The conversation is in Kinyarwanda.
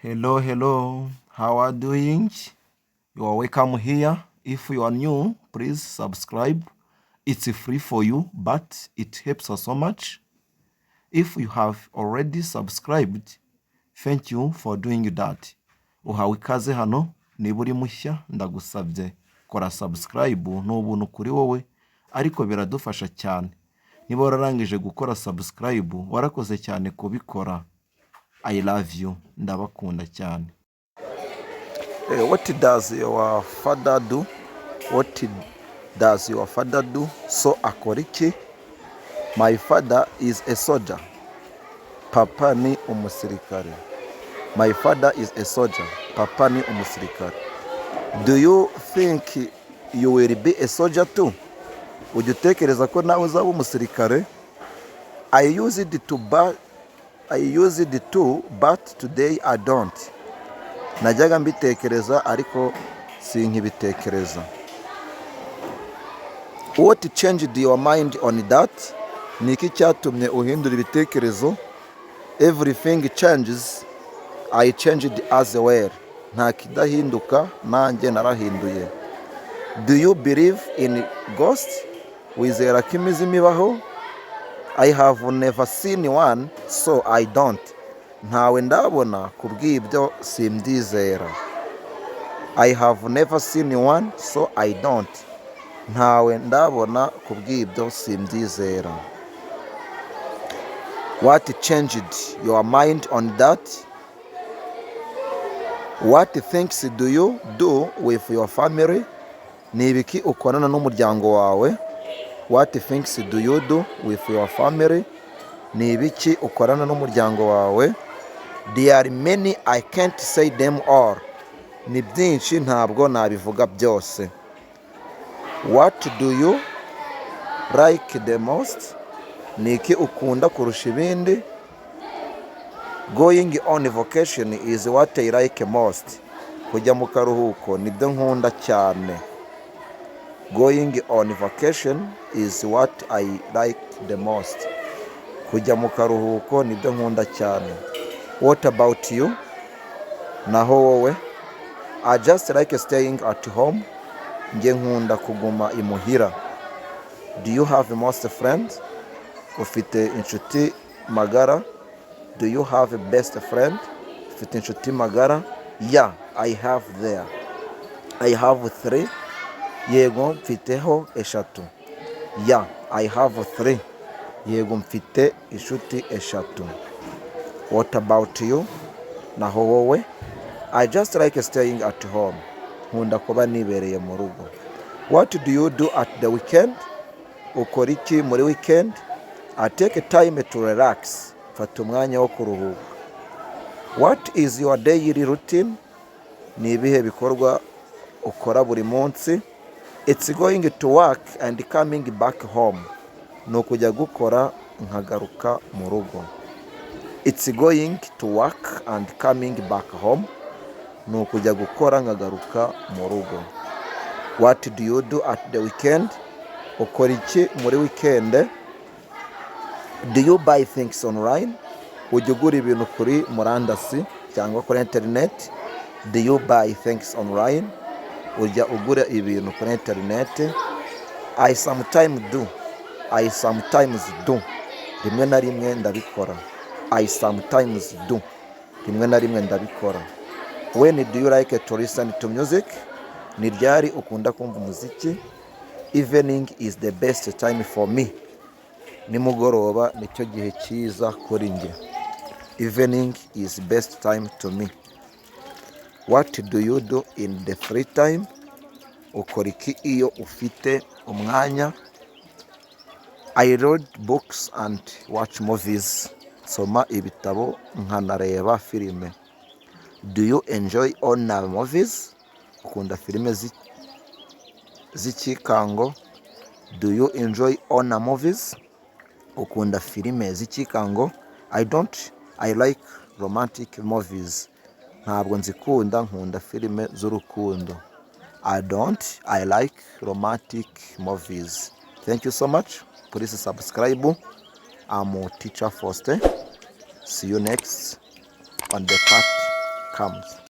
Hello, how are you doing? You are welcome here. If you are new, please subscribe. It's free for you, but it helps us so much. If you have already subscribed, thank you for doing that. Uhawe ikaze hano, niba uri mushya ndagusabye kora subscribe n'ubuntu kuri wowe, ariko biradufasha cyane. Niba wararangije gukora subscribe, warakoze cyane kubikora. I love you. Ndabakunda cyane. What does your father do? What does your father do? So akora iki? My father is a soldier. Papa ni umusirikare. My father is a soldier. Papa ni umusirikare. Do you think you will be a soldier too? Ujya utekereza ko nawe uzaba umusirikare? I used to, but today I don't. Najyaga mbitekereza ariko sinkibitekereza. What changed your mind on that? Niki cyatumye uhindura ibitekerezo? Everything changes. I changed as well. Nta kidahinduka, nanjye narahinduye. Do you believe in ghosts? Wizera ko imizimu ibaho? I have never seen one, so I don't. Ntawe ndabona kubw'ibyo simbyizera. I have never seen one, so I don't. Ntawe ndabona kubw'ibyo simbyizera. What changed your mind on that? What things do you do with your family? Ni ibiki ukorana n'umuryango wawe? What things do you do with your family? Ni ibiki ukorana n'umuryango wawe? There are many, I can't say them all. Ni byinshi ntabwo nabivuga byose. What do you like the most? Ni iki ukunda kurusha ibindi? Going on vacation is what I like most. Kujya mu karuhuko nibyo nkunda cyane. Going on vacation is what I like the most. Kujya mu karuhuko nibyo nkunda cyane. What about you? Naho wowe? I just like staying at home. Nge nkunda kuguma imuhira. Do you have most friends? Ufite inshuti magara? Do you have a best friend? Ufite inshuti magara? Yeah, I have there. I have 3. Yego mfiteho eshatu. Yeah, I have 3. Yego mfite inshuti eshatu. What about you? Naho wowe? I just like staying at home. Nkunda kuba nibereye mu rugo. What do you do at the weekend? Ukora iki muri weekend? I take time to relax. Fata umwanya wo kuruhuka. What is your daily routine? Ni ibihe bikorwa ukora buri munsi? It's going to work and coming back home. No kujya gukora nkagaruka mu rugo. It's going to work and coming back home. No kujya gukora nkagaruka mu rugo. What do you do at the weekend? Ukora iki muri weekend? Do you buy things online? Ujya ugura ibintu kuri murandasi cyangwa kuri internet? Do you buy things online? Ujya ugura ibintu kuri internet? I sometimes do. Rimwe na rimwe ndabikora. I sometimes do. Rimwe na rimwe ndabikora. When do you like to listen to music? Ni ryari ukunda kumva umuziki? Evening is the best time for me. Nimugoroba nicyo gihe cyiza kuri nge. Evening is best time to me. What do you do in the free time? Ukora iki iyo ufite umwanya? I read books and watch movies. Soma ibitabo nkanareba filime. Do you enjoy honor movies? Ukunda filime z'ikikango? Do you enjoy honor movies? Ukunda filime z'ikikango? I don't. I like romantic movies. Ntabwo nzikunda, nkunda filime z'urukundo. I don't. I like romantic movies. Thank you so much. Please subscribe. I'm Teacher Foster. See you next on the part comes.